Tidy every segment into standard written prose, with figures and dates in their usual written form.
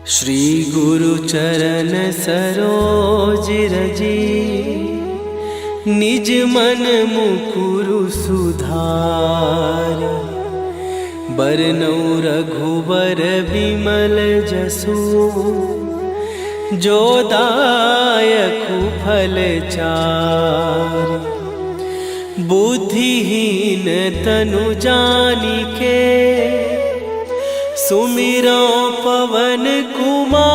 श्री गुरु चरण सरोज रजी, निज मन मुकुरु सुधार। बरनउँ रघुबर विमल जसु, जो दायकु फल चार। बुद्धिहीन तनु जानिके, सुमिरो पवन कुमार।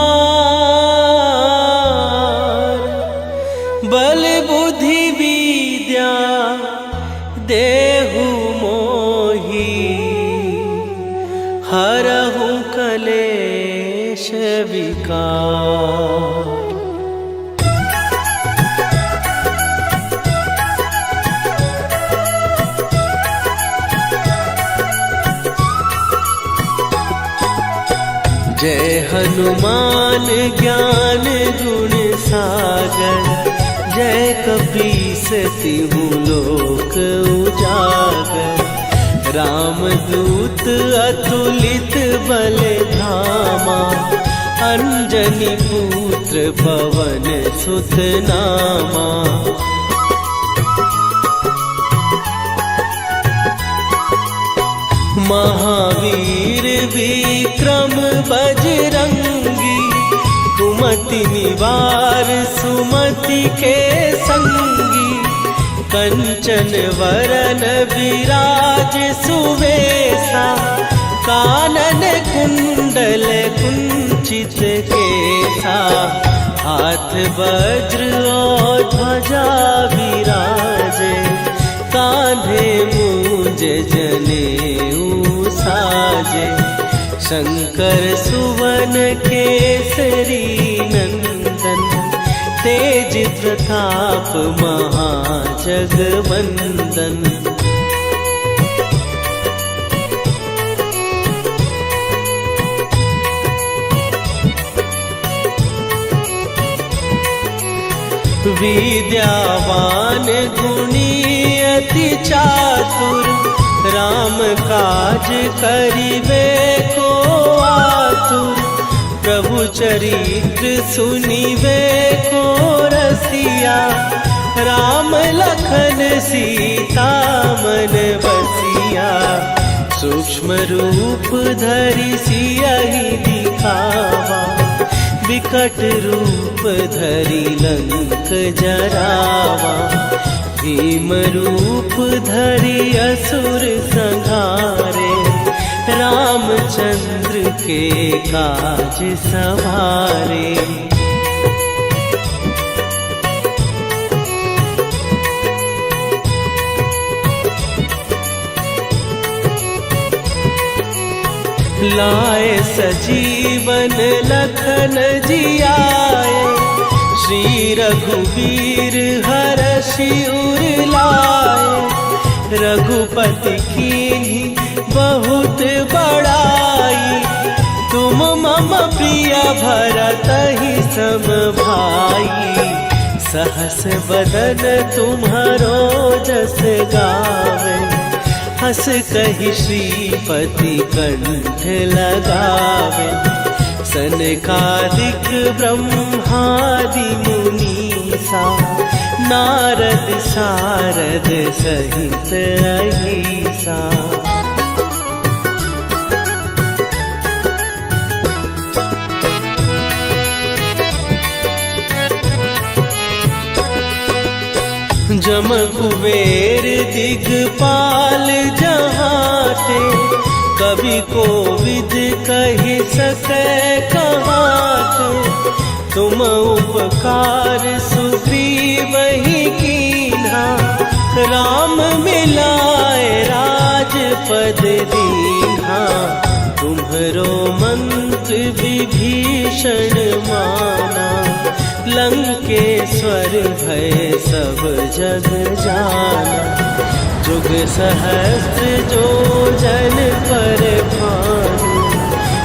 बल बुद्धि विद्या देहु मोहि, हरहु कलेश विकार। जय हनुमान ज्ञान गुण सागर, जय कपीस तिहु लोक उजागर। रामदूत अतुलित बल धामा, अंजनी पुत्र पवन सुत नामा। महावीर विक्रम बजरंगी, कुमति निवार सुमति के संगी। कंचन वरन विराज सुवेशा, कानन कुंडल कुंचित केसा। हाथ वज्र और ध्वजा विराजे, कांधे मूंज जनेऊ साजे। शंकर सुवन केसरी नंदन, तेज प्रताप महाजगवंदन। विद्यावान गुणी अति चातुर, राम काज करिबे को आतुर। प्रभु चरित्र सुनिबे को रसिया, राम लखन सीता मन बसिया। सूक्ष्म रूप धरि सियहि दिखावा, विकट रूप धरि लंक जरावा। भीम रूप धरि असुर संहारे, रामचंद्र के काज सवारे। लाए सजीवन लखन जियाए, श्री रघुवीर हरषि उर लाए। रघुपति कीन्ही बहुत बड़ाई, तुम मम प्रिय भरतहि सम भाई। सहस बदन तुम्हरो जस गावे, हस कहि श्रीपति कंठ लगावे। सनकादिक ब्रह्मादि मुनीसा, नारद सारद सहित अहिसा। जम कुबेर दिगपाल जहाते, कवि कोविद कहि सकै कहाते। तुम उपकार सुग्रीवहि कीन्हा, राम मिलाए राजपद दीन्हा। तुम्हरो मंत्र विभीषण माना, लंकेश्वर भय सब जग जाना। जुग सहस्त्र जो जन पर भानु,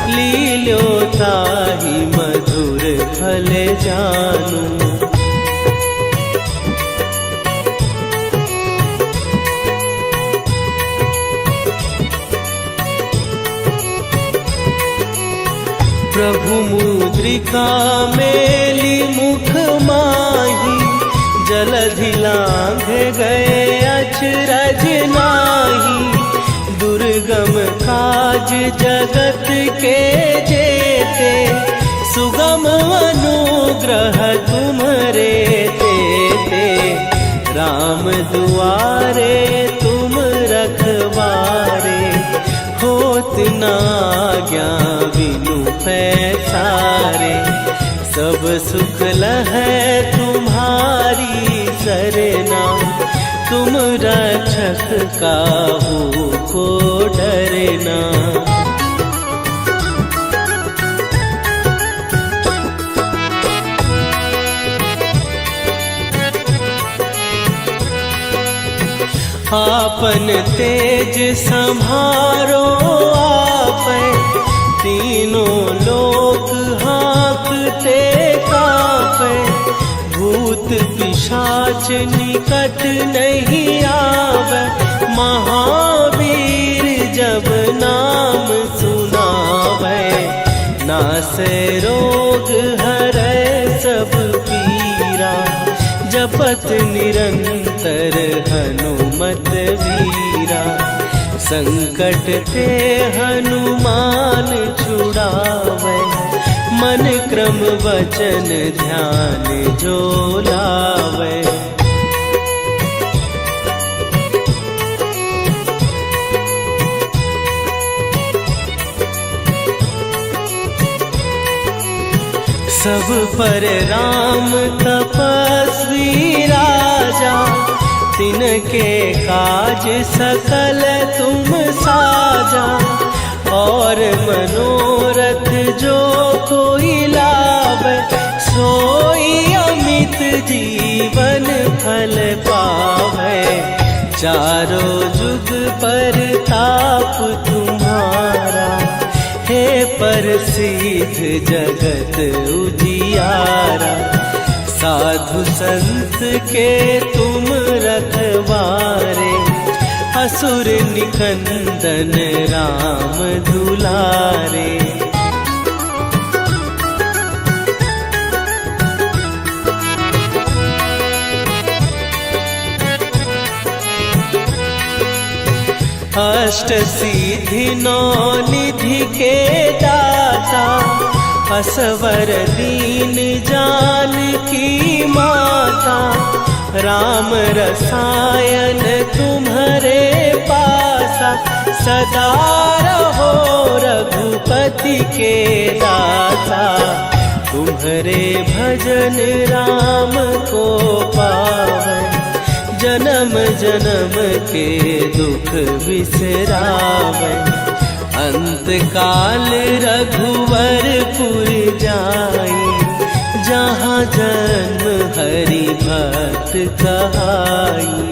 लील्यो ताहि मधुर फल जानू। प्रभु मुद्रिका मेली मुख माही, जलधि लांघ गए अचरज नाही। दुर्गम काज जगत के जेते, सुगम अनुग्रह तुम्हारे देते। राम दुआरे तुम रखवारे, होत न आज्ञा बिनु पैसारे। सब सुख लहै तुम्हारी सरना, तुम रक्षक काहू को डरना। आपन तेज संभारो आपै, तीनों लोक हाँकते कापै। भूत पिशाच निकट नहीं आवे, महावीर जब नाम सुनावे। नासै रोग हरै सब पीरा, जपत निरंतर हनुमत वीरा। संकट ते हनुमान छुड़ावे, मन क्रम वचन ध्यान जो लावे। सब पर राम तपस्वी राजा, तिनके काज सकल तुम साजा। और मनोरथ जो कोई लावे, सोई अमित जीवन फल पावे। चारों जुग पर ताप तुम्हारा, हे प्रसिद्ध जगत उजियारा। साधु संत के तुम रखवारे, असुर निकंदन राम दुलारे। अष्ट सिद्धि नौ निधि के दाता, असवर दीन जानकी माता। राम रसायन तुम्हारे पासा, सदा रहो रघुपति के दासा। तुम्हारे भजन राम को पावे, जन्म जन्म के दुख बिसरावे। अंत काल रघुवरपुर जाई, जहाँ जन्म हरि भक्त कहाई।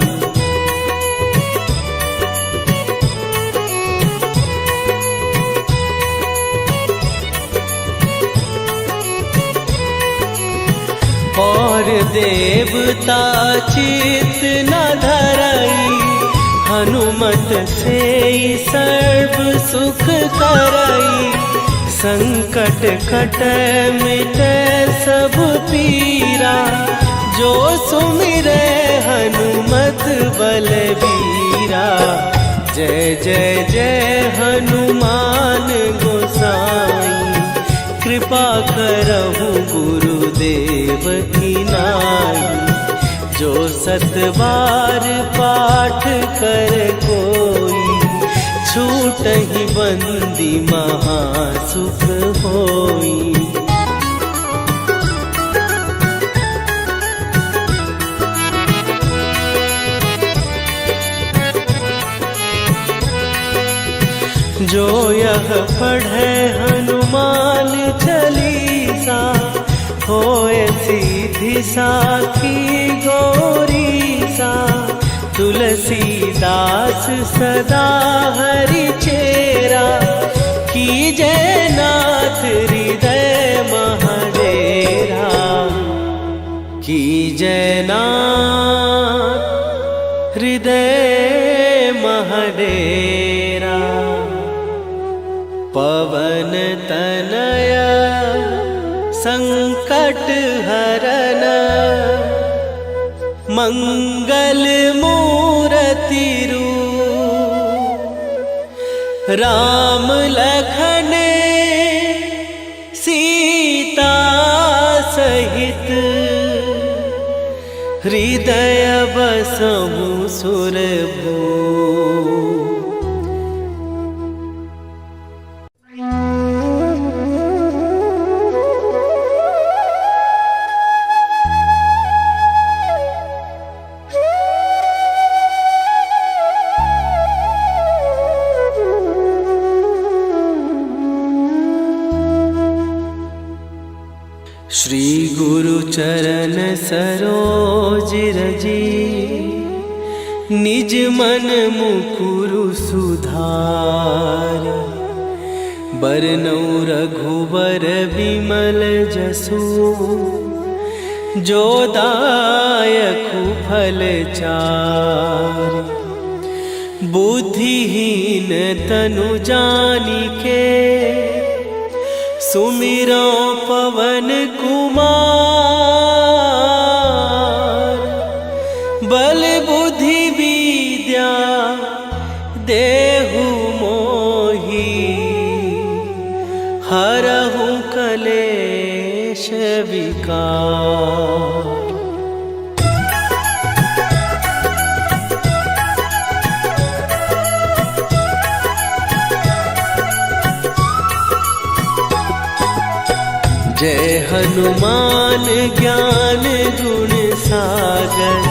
और देवता चित न धरई, हनुमत से सर्व सुख करई। संकट कटै मिटै सब पीरा, जो सुमिरै हनुमत बलबीरा। जय जय जय हनुमान गोसाई, कृपा करहु गुरुदेव की नाई। जो सत बार पाठ कर कोई, छूटहि बंदी महासुख होई। जो यह पढ़े हनुमान चालीसा, होए सीधी साखी गौरीसा। तुलसीदास सदा हरि चेरा, कीजय नाथ हृदय महडेरा। कीजय नाथ हृदय महडेरा। पवन तनया संकट हरन मंगल मूर्ति रूप राम लखन सीता सहित हृदय बसहु सुरभू। श्री गुरु चरण सरोज रजी निज मन मुकुरु सुधार। बरनउँ रघुबर विमल जसु जो दायकु फल चार। बुद्धिहीन तनु जानिके सुमिरो पवन कुमार। बल बुद्धि विद्या देहु मोहि हरहु कलेश विकार। जय हनुमान ज्ञान गुण सागर।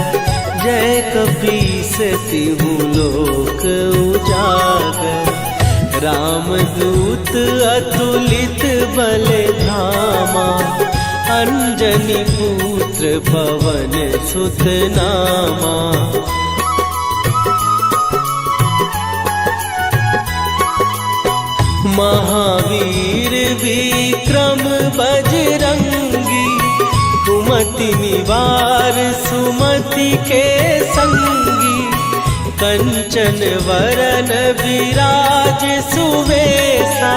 जय कपीस तिहु लोक उजागर। रामदूत अतुलित बल धामा। अंजनी पुत्र पवन सुत नामा। महावीर विक्रम बजरंगी। कुमति निवार सुमति के संगी। कंचन वरन विराज सुवेशा।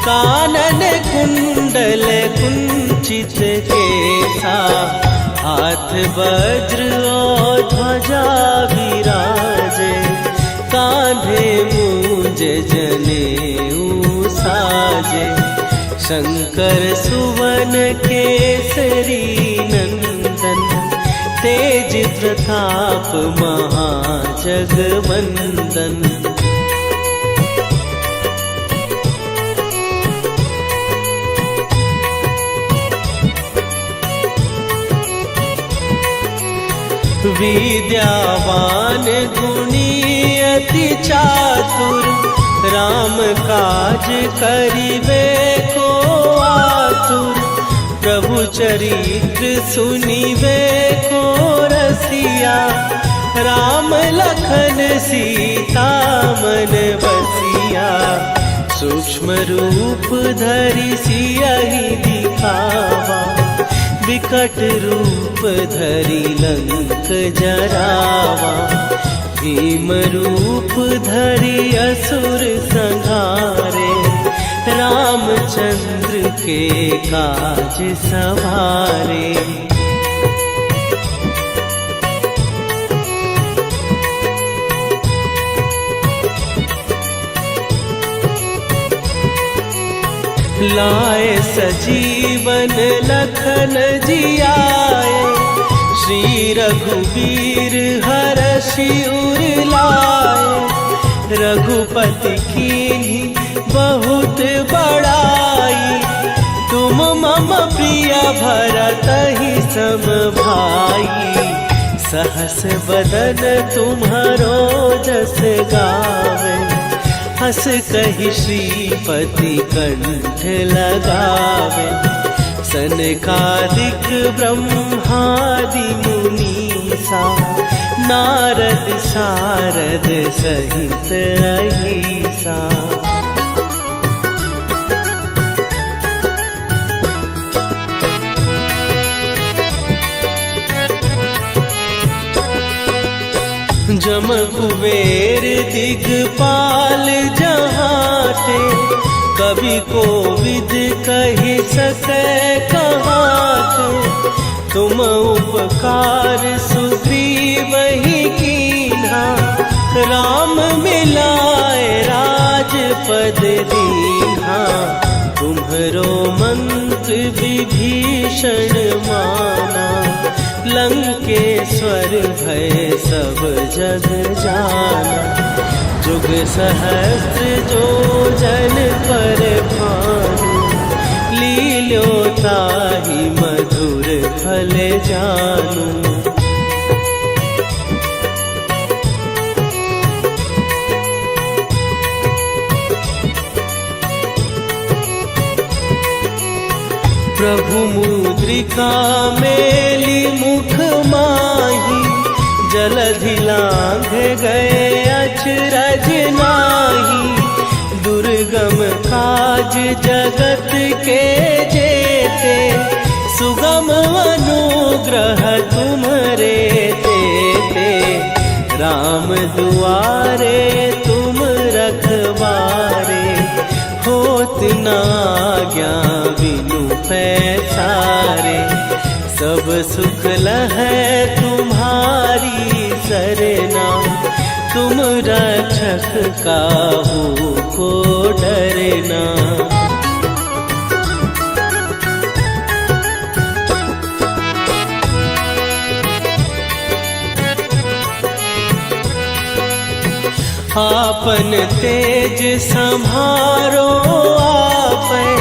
कानन कुंडल कुंचित केसा। हाथ वज्र और ध्वजा विराजे। कांधे मूंज जनेऊ साजे। शंकर सुवन केसरी नंदन। तेज प्रताप महाजगवंदन। विद्यावान गुणी अति चातुर। राम काज करिबे को आतुर। प्रभु चरित्र सुनिबे को रसिया। राम लखन सीता मन बसिया। सूक्ष्म रूप धरि सियहि दिखावा। विकट रूप धरि लंक जरावा। भीम रूप धरि असुर संहारे। रामचंद्र के काज सवारे। लाए सजीवन लखन जियाए। श्री रघुवीर हरषि उर लाए। रघुपति कीन्ही बहुत बड़ाई। तुम मम प्रिय भरतहि सम भाई। सहस बदन तुम्हारो जस गावे। हस कहि श्रीपति कंठ लगावे। सनकादिक ब्रह्मादि मुनीसा। नारद सारद सहित अहिसा। जम कुबेर दिगपाल जहाँ ते। कवि को विद कही सके कहात, तुम उपकार सुग्रीव ही कीन्हा, राम मिलाए राजपद दीन्हा। तुम्हरो मंत्र विभीषण माना, लंकेश्वर भय सब जग जाना। जुग सहस्त्र जो जन पर भानु, लील्यो ताहि मधुर फल जानू। प्रभु मुद्रिका मेली मुख माही, जलधि लांघ गए अचरज नाही। दुर्गम काज जगत के जेते, सुगम अनुग्रह तुम्हरे तेते। राम दुआरे तुम रखवारे, होत न आज्ञा बिनु पैसारे। सब सुख लहै तुम्हारी सरना, तुम रक्षक काहू को डरना। आपन तेज संभारो आपै,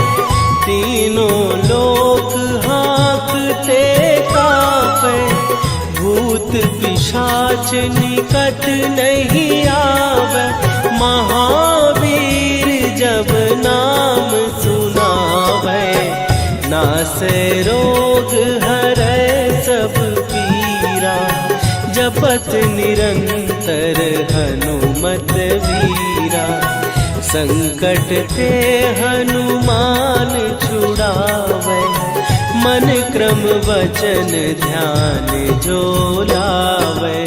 तीनों लोक हाँकते कापै। भूत पिशाच निकट नहीं आवे, महावीर जब नाम सुनावे। नासै रोग हरै सब पीरा, जपत निरंतर हनुमत वीरा। संकट ते हनुमान छुड़ावे, मन क्रम वचन ध्यान जो लावे।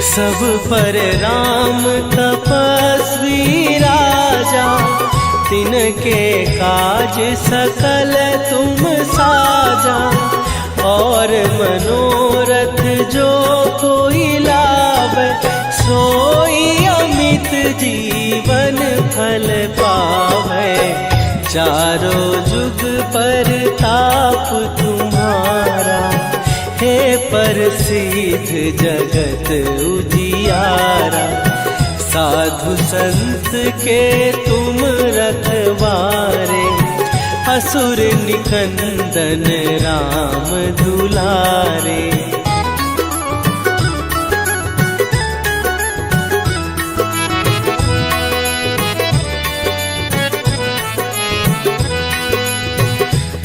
सब पर राम तपस्वी राजा, तिनके काज सकल तुम साजा। और मनोरथ जो कोई लावे, सोई अमित जीवन फल पावे। चारों जुग पर ताप तुम्हारा, हे प्रसिद्ध जगत उजियारा। साधु संत के तुम रखवारे, असुर निकंदन राम दुलारे।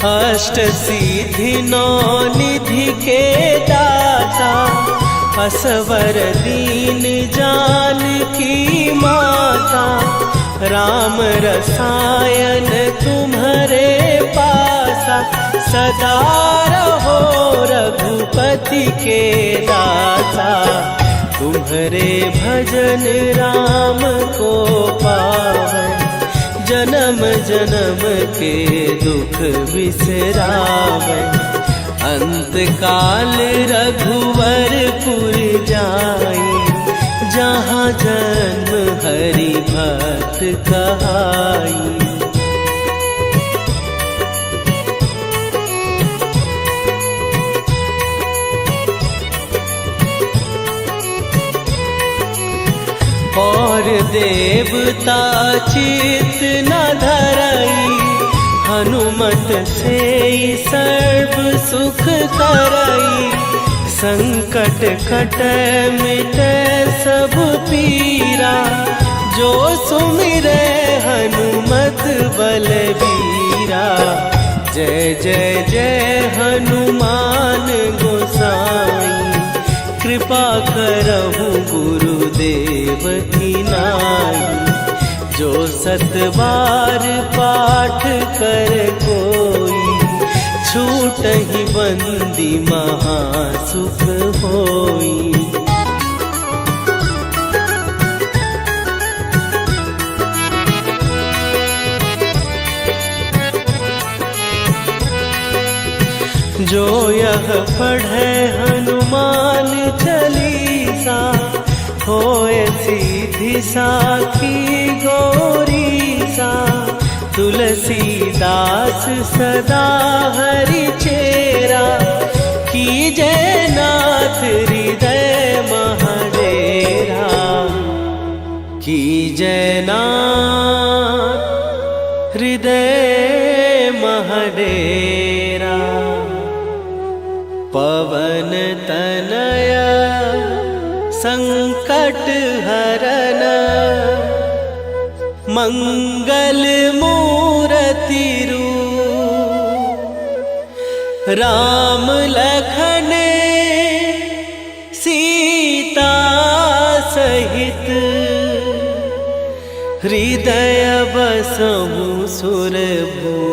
अष्ट सिद्धि नौ निधि के दाता, असवर दीन जानकी माता। राम रसायन तुम्हारे पासा, सदा रहो रघुपति के दासा। तुम्हारे भजन राम को पावै, जन्म जन्म के दुख बिसरावे। अंत काल रघुवरपुर जाई, जहाँ जन्म हरि भक्त कहाई। और देवता चित न धरई, हनुमत से सर्व सुख करई। संकट कट मिटे सब पीरा, जो सुमिरे हनुमत बलबीरा। जय जय जय हनुमान गोसाई, कृपा करहु गुरुदेव की नाई। जो सत बार पाठ कर कोई, छूट छूटहि बंदी महासुख होई। जो यह पढ़े हनुमान चालीसा, होए सीधी साखी गौरी सा। तुलसीदास सदा हरि चेरा, कीजय नाथ हृदय महडेरा। कीजय नाथ हृदय महडेरा। पवन तनय संकट हरन, मंगल मूरति रूप। राम लखन सीता सहित, हृदय बसहु सुरभूप।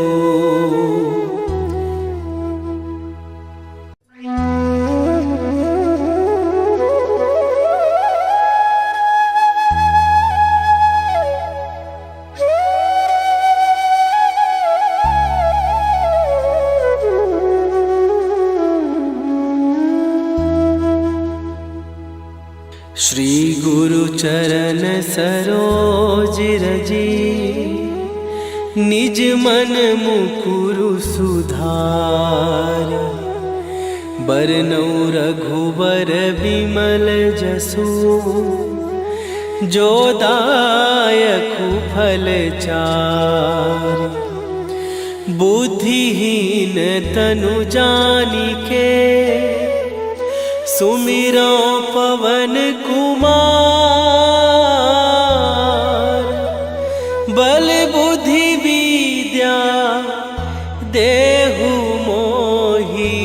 श्री गुरु चरण सरोज रजी, निज मन मुकुरु सुधार। बरनौ रघुबर बिमल जसु, जो दायकु फल चार। बुद्धिहीन तनु जानिके, सुमिरो पवन कुमार। बल बुद्धि विद्या देहु मोहि,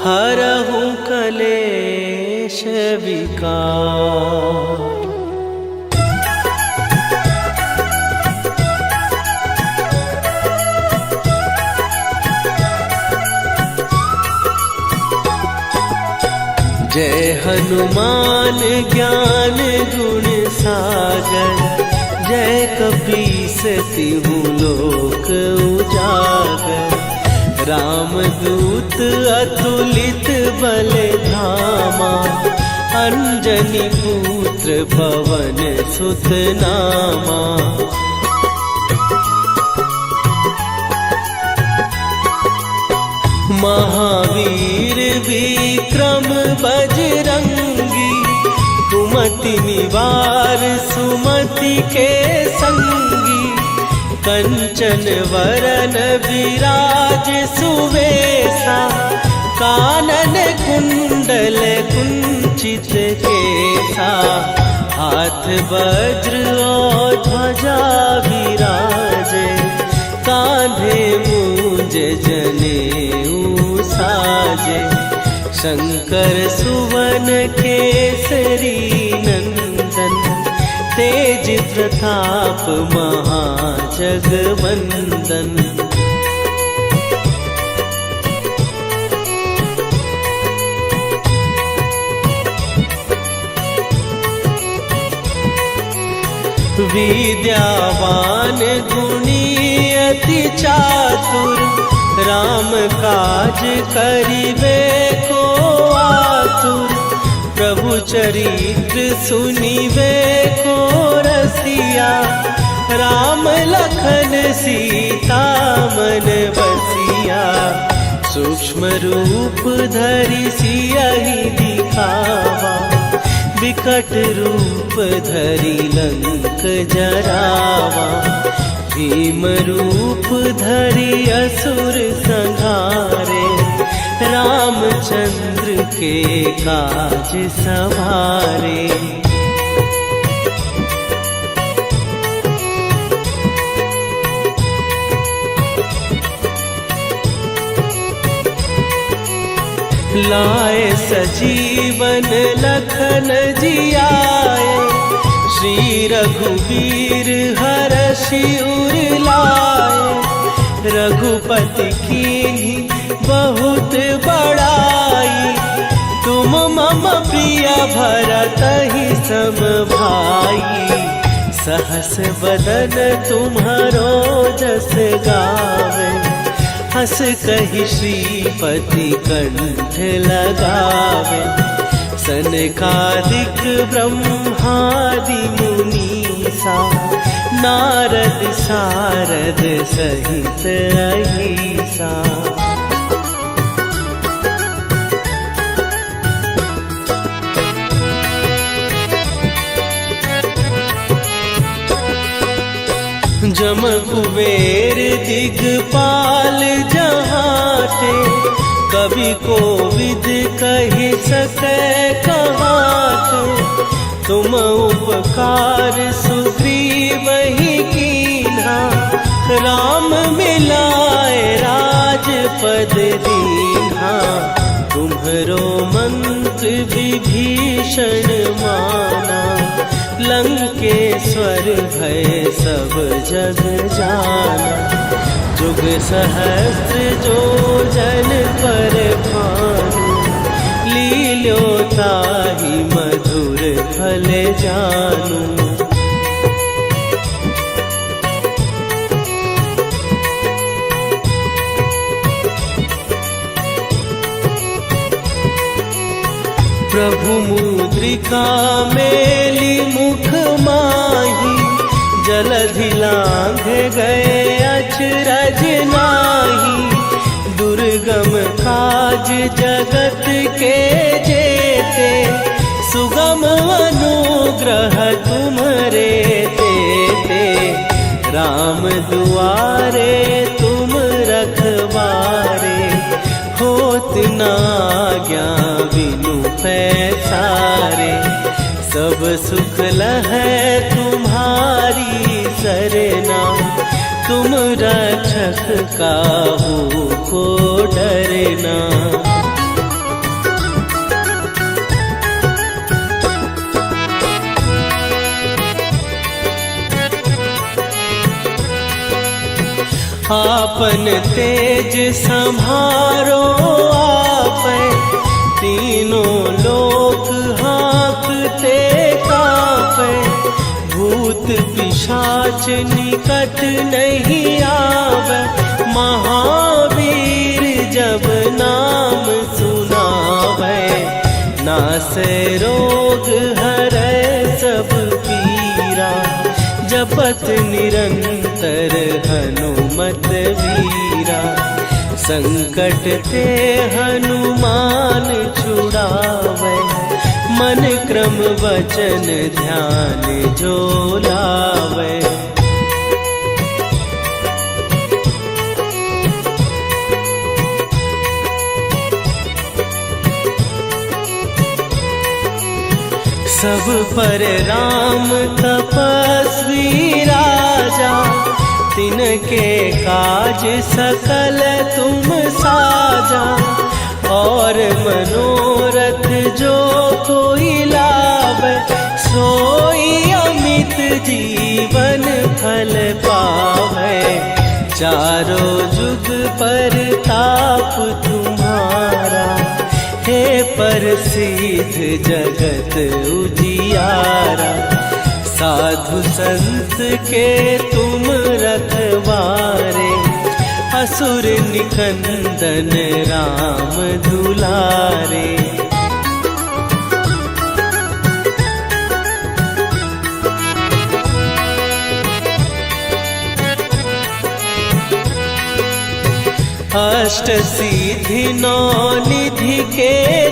हरहु कलेश विकार। जय हनुमान ज्ञान गुण सागर, जय कपीस तिहु लोक उजागर। रामदूत अतुलित बल धामा, अंजनी पुत्र पवन सुत नामा। महावीर विक्रम बजरंगी, कुमति निवार सुमति के संगी। कंचन वरन विराज सुवेशा, कानन कुंडल कुंचित केसा। हाथ वज्र और ध्वजा विराजे, कांधे मूंज जनेऊ साजे। शंकर सुवन केसरी नंदन, तेज प्रताप महाजगवंदन। विद्यावान गुणी अति चातुर, राम काज करिबे को आतुर। प्रभु चरित्र सुनिबे को रसिया, राम लखन सीता मन बसिया। सूक्ष्म रूप धरि सियहि दिखावा, विकट रूप धरि लंक जरावा। भीम रूप धरि असुर संहारे, रामचंद्र के काज सवारे। लाए सजीवन लखन जियाए, श्री रघुवीर हरषि उर लाए। रघुपति कीन्ही बहुत बड़ाई। तुम मम प्रिय भरत ही सम भाई। सहस बदन तुम्हारो जस गावे। हस कहि श्रीपति कंठ लगावे। सनकादिक ब्रह्मादि मुनीसा। नारद सारद सहित अहिसा। जम कुबेर दिगपाल जहाते। कवि कोविद कहि सकै कहाते। तुम उपकार सुग्रीव ही कीन्हा। राम मिलाए राजपद दीन्हा। तुम्हरो मंत्र विभीषण माना। लंकेश्वर भय सब जग जाना। जुग सहस्त्र जो जन पर भानु। लील्यो ताहि मधुर फल जानू। प्रभु मुद्रिका मेली मुख माही। जलधि लांघ गए अचरज नाही। दुर्गम काज जगत के जेते। सुगम अनुग्रह तुम्हरे तेते। राम दुआरे तुम रखवारे। होत न आज्ञा बिनु पैसारे। सब सुख लहै तुम्हारी सरना। तुम रक्षक काहू को डरना। आपन तेज सम्हारो आपै। तीनों लोक हाँकते कांपै। भूत पिशाच निकट नहीं आवे। महावीर जब नाम सुनावे। नासै रोग हरै सब पीरा। जपत निरंतर हनुमत वीरा। संकट ते हनुमान छुड़ावे। मन क्रम वचन ध्यान जो लावे। सब पर राम तपस्वी राजा। तिनके काज सकल तुम साजा। और मनोरथ जो कोई लावे। सोई अमित जीवन फल पावे। चारों जुग पर ताप तुम्हारा। हे प्रसिद्ध जगत उजियारा। साधु संत के तुम रखवारे। असुर निकंदन राम दुलारे। अष्ट सिद्धि नौ निधि के